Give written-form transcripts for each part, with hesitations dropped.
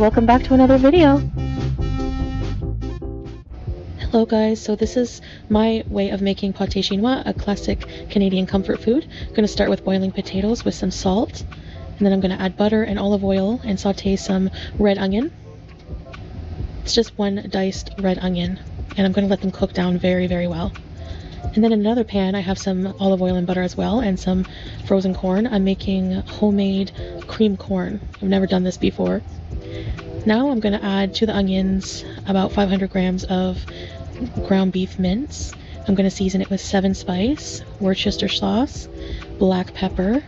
welcome back to another video. Hello guys, so this is my way of making pâté chinois, a classic Canadian comfort food. I'm going to start with boiling potatoes with some salt, and then I'm going to add butter and olive oil and saute some red onion. It's just one diced red onion, and I'm going to let them cook down very, very well. And then in another pan, I have some olive oil and butter as well, and some frozen corn. I'm making homemade cream corn. I've never done this before. Now I'm going to add to the onions about 500 grams of ground beef mince. I'm going to season it with 7 spice, Worcestershire sauce, black pepper,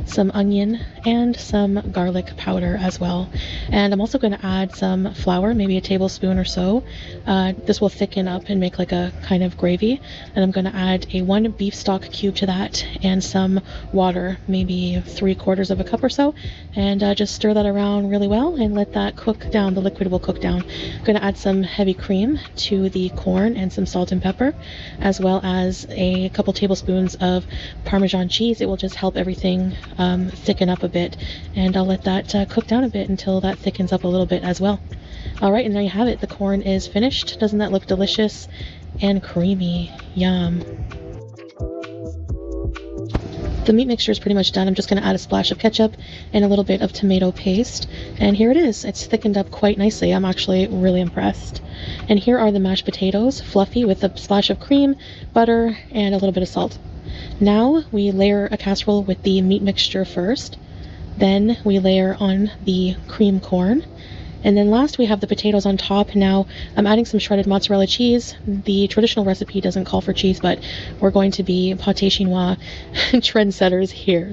some onion, and some garlic powder as well. And I'm also going to add some flour, maybe a tablespoon or so. This will thicken up and make like a kind of gravy. And I'm going to add one beef stock cube to that and some water, maybe 3/4 of a cup or so. And just stir that around really well and let that cook down. The liquid will cook down. I'm going to add some heavy cream to the corn and some salt and pepper, as well as a couple tablespoons of Parmesan cheese. It will just help everything thicken up a bit, and I'll let that cook down a bit until that thickens up a little bit as well. Alright, and there you have it. The corn is finished. Doesn't that look delicious and creamy? Yum. The meat mixture is pretty much done. I'm just going to add a splash of ketchup and a little bit of tomato paste, and here it is. It's thickened up quite nicely. I'm actually really impressed. And here are the mashed potatoes, fluffy with a splash of cream, butter, and a little bit of salt. Now we layer a casserole with the meat mixture first, then we layer on the cream corn, and then last we have the potatoes on top. Now I'm adding some shredded mozzarella cheese. The traditional recipe doesn't call for cheese, but we're going to be pâté chinois trendsetters here.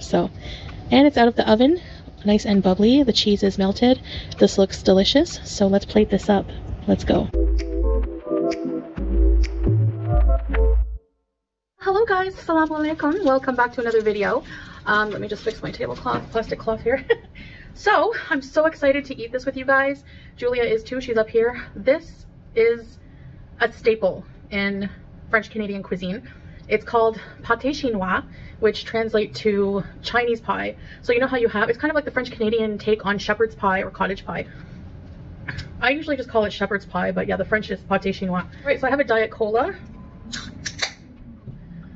And it's out of the oven, nice and bubbly. The cheese is melted. This looks delicious, so let's plate this up. Let's go. Hello guys, assalamu alaikum. Welcome back to another video. Let me just fix my tablecloth, plastic cloth here. So I'm so excited to eat this with you guys. Julia is too, she's up here. This is a staple in French Canadian cuisine. It's called pâté chinois, which translates to Chinese pie. So you know how you have, it's kind of like the French Canadian take on shepherd's pie or cottage pie. I usually just call it shepherd's pie, but yeah, the French is pâté chinois. All right, so I have a Diet Cola.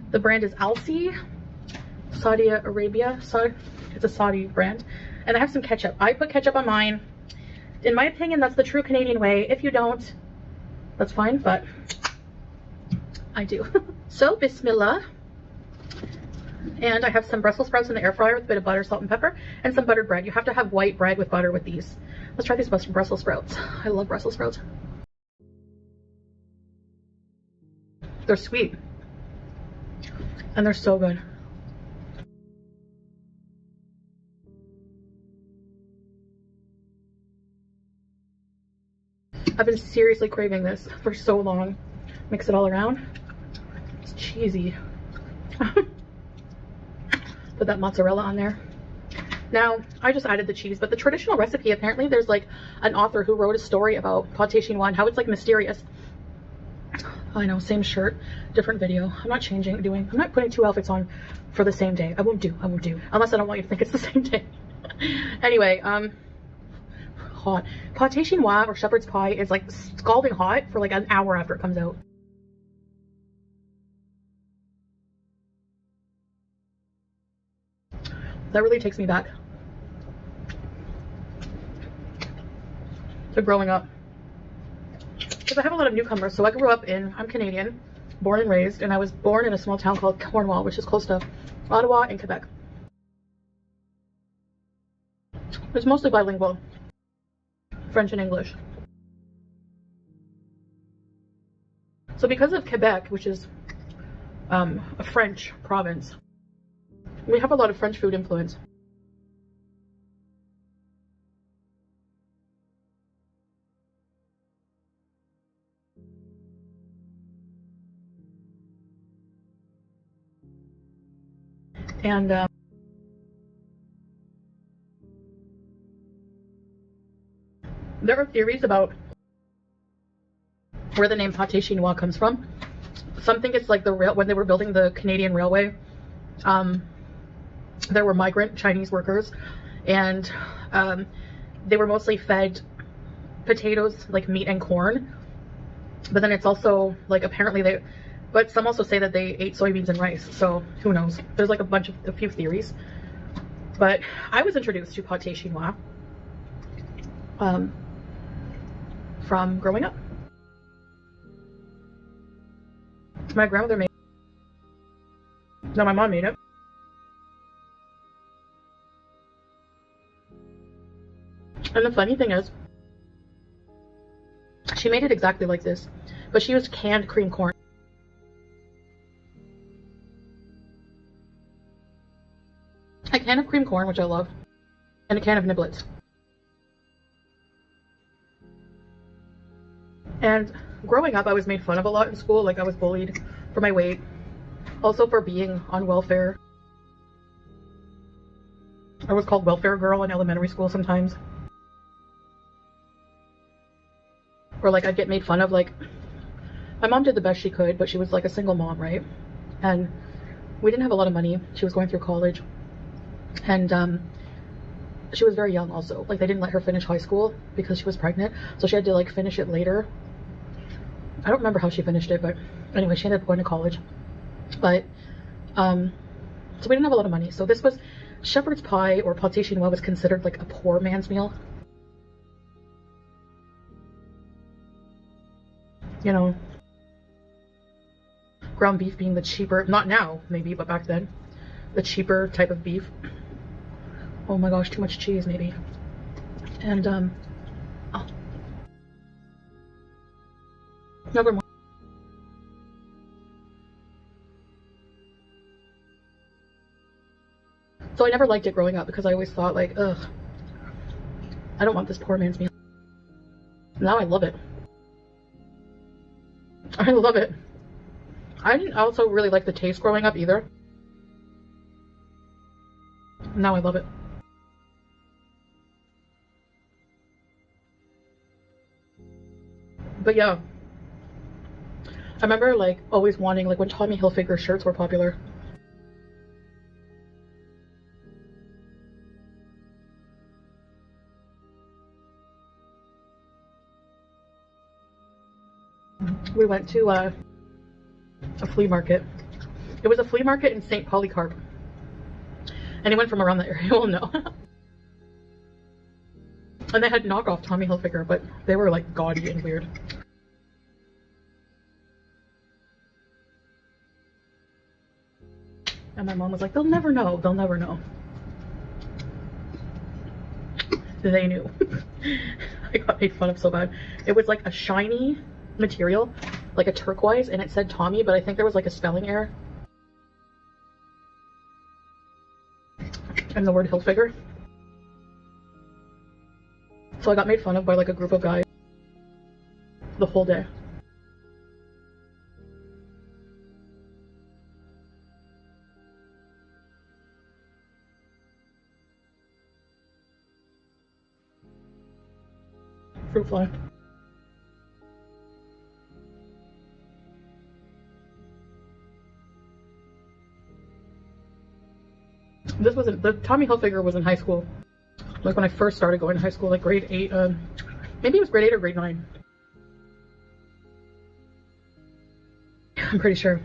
The brand is Alsi, Saudi Arabia. So it's a Saudi brand. And I have some ketchup. I put ketchup on mine. In my opinion, that's the true Canadian way. If you don't, that's fine, but I do. So, bismillah. And I have some Brussels sprouts in the air fryer with a bit of butter, salt, and pepper, and some buttered bread. You have to have white bread with butter with these. Let's try these Brussels sprouts. I love Brussels sprouts. They're sweet. And they're so good. I've been seriously craving this for so long. Mix it all around. It's cheesy. Put that mozzarella on there. Now, I just added the cheese, but the traditional recipe, apparently there's like an author who wrote a story about pâté chinois and how it's like mysterious. I know, same shirt, different video. I'm not I'm not putting 2 outfits on for the same day. I won't do. Unless I don't want you to think it's the same day. Anyway, hot. Pâté chinois or shepherd's pie is like scalding hot for like an hour after it comes out. That really takes me back to growing up. Because I have a lot of newcomers, so I grew up I'm Canadian, born and raised, and I was born in a small town called Cornwall, which is close to Ottawa and Quebec. It's mostly bilingual, French and English. So because of Quebec, which is a French province, we have a lot of French food influence. And there are theories about where the name pâté chinois comes from. Some think it's like when they were building the Canadian Railway, there were migrant Chinese workers, and they were mostly fed potatoes, like meat and corn. But then it's also like apparently but some also say that they ate soybeans and rice. So who knows? There's like a few theories. But I was introduced to pâté chinois from growing up. My grandmother made it. No, my mom made it. And the funny thing is, she made it exactly like this, but she used canned cream corn. A can of cream corn, which I love, and a can of niblets. And growing up, I was made fun of a lot in school. Like, I was bullied for my weight, also for being on welfare. I was called welfare girl in elementary school sometimes. Or like I'd get made fun of. Like, my mom did the best she could, but she was like a single mom, right? And we didn't have a lot of money. She was going through college, and she was very young also. Like, they didn't let her finish high school because she was pregnant, so she had to like finish it later. I don't remember how she finished it, but anyway, she ended up going to college. But so we didn't have a lot of money, so this was shepherd's pie, or pâté chinois, was considered like a poor man's meal. You know, ground beef being the cheaper, not now maybe, but back then, the cheaper type of beef. Oh my gosh, too much cheese maybe. And oh, never mind. So I never liked it growing up because I always thought like, ugh, I don't want this poor man's meal. Now I love it. I love it. I didn't also really like the taste growing up either. Now I love it. But yeah, I remember like always wanting, like when Tommy Hilfiger shirts were popular. We went to a flea market. It was a flea market in St. Polycarp. Anyone from around that area will know. And they had knockoff Tommy Hilfiger, but they were like gaudy and weird. And my mom was like, they'll never know, they'll never know. They knew. I got made fun of so bad. It was like a shiny material, like a turquoise, and it said Tommy, but I think there was like a spelling error and the word Hilfiger. So I got made fun of by like a group of guys the whole day. Fruit fly. This wasn't, the Tommy Hilfiger was in high school. Like when I first started going to high school, like grade 8, maybe it was grade 8 or grade 9. I'm pretty sure.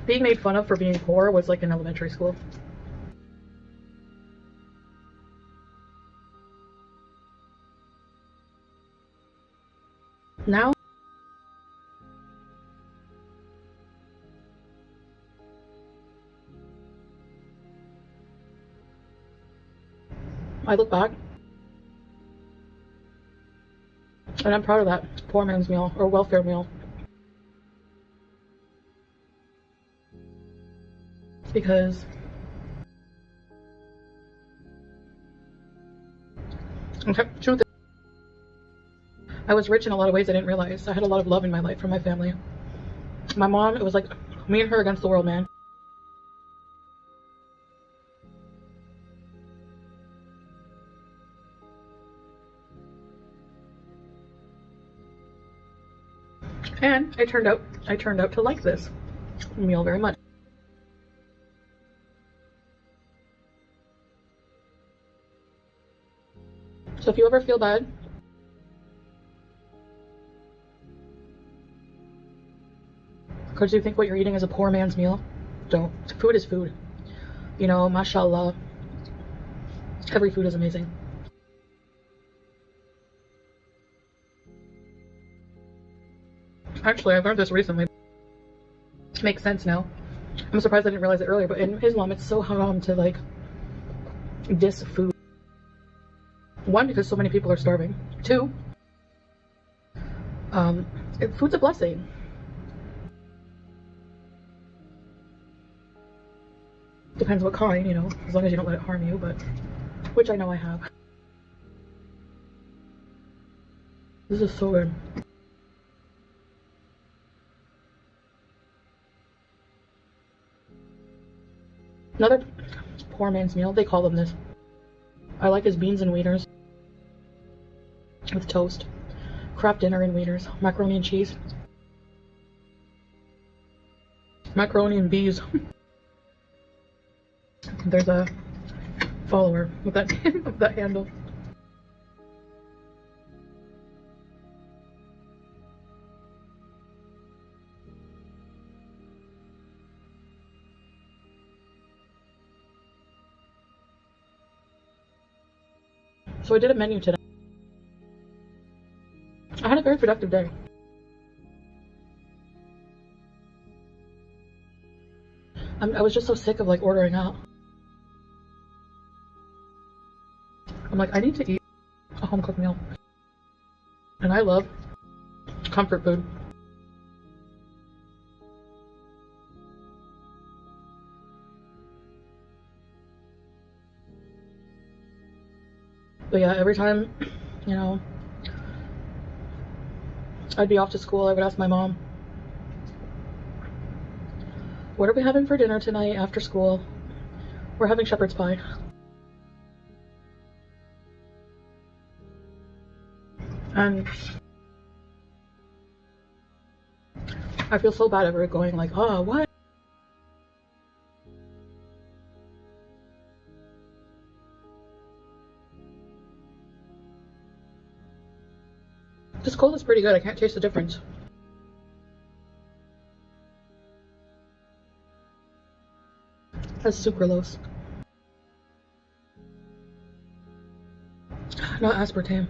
Being made fun of for being poor was like in elementary school. Now, I look back and I'm proud of that poor man's meal or welfare meal. Because okay, truth is, I was rich in a lot of ways I didn't realize. I had a lot of love in my life from my family. My mom, it was like me and her against the world, man. And I turned out to like this meal very much. if you ever feel bad, because you think what you're eating is a poor man's meal, don't. Food is food. You know, mashallah. Every food is amazing. Actually, I learned this recently. It makes sense now. I'm surprised I didn't realize it earlier, but in Islam, it's so haram to like diss food. One, because so many people are starving. Two, food's a blessing. Depends what kind, you know, as long as you don't let it harm you, but which I know I have. This is so good. Another poor man's meal, they call them this. I like his beans and wieners with toast. Crap dinner and wieners. Macaroni and cheese. Macaroni and bees. There's a follower with that with that handle. So I did a menu today. I had a very productive day. I was just so sick of like ordering out. I'm like, I need to eat a home cooked meal. And I love comfort food. But yeah, every time, you know, I'd be off to school, I would ask my mom, what are we having for dinner tonight after school? We're having shepherd's pie. And I feel so bad ever going like, oh, what? This cold is pretty good. I can't taste the difference. That's sucralose. Not aspartame.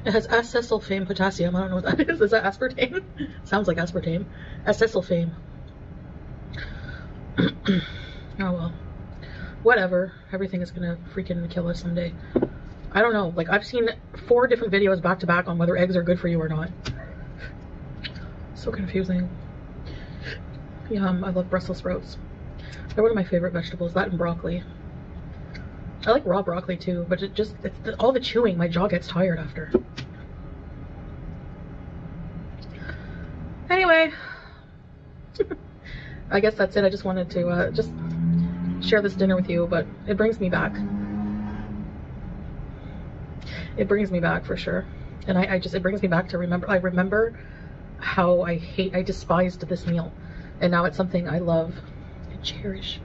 It has acesulfame potassium. I don't know what that is. Is that aspartame? Sounds like aspartame. Acesulfame. Oh well. Whatever. Everything is gonna freaking kill us someday. I don't know. Like, I've seen 4 different videos back to back on whether eggs are good for you or not. So confusing. Yum. I love Brussels sprouts. They're one of my favorite vegetables. That and broccoli. I like raw broccoli too, but it's all the chewing. My jaw gets tired after. Anyway, I guess that's it. I just wanted to just share this dinner with you, but it brings me back. It brings me back for sure. And it brings me back to remember. I remember how I despised this meal. And now it's something I love and cherish.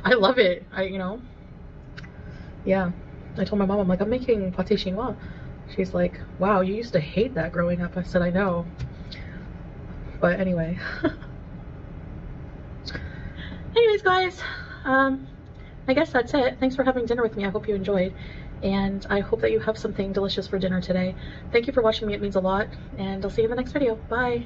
I love it. You know, yeah. I told my mom, I'm like, I'm making pâté chinois. She's like, wow, you used to hate that growing up. I said, I know. But anyway. Anyways, guys, I guess that's it. Thanks for having dinner with me. I hope you enjoyed. And I hope that you have something delicious for dinner today. Thank you for watching me. It means a lot. And I'll see you in the next video. Bye.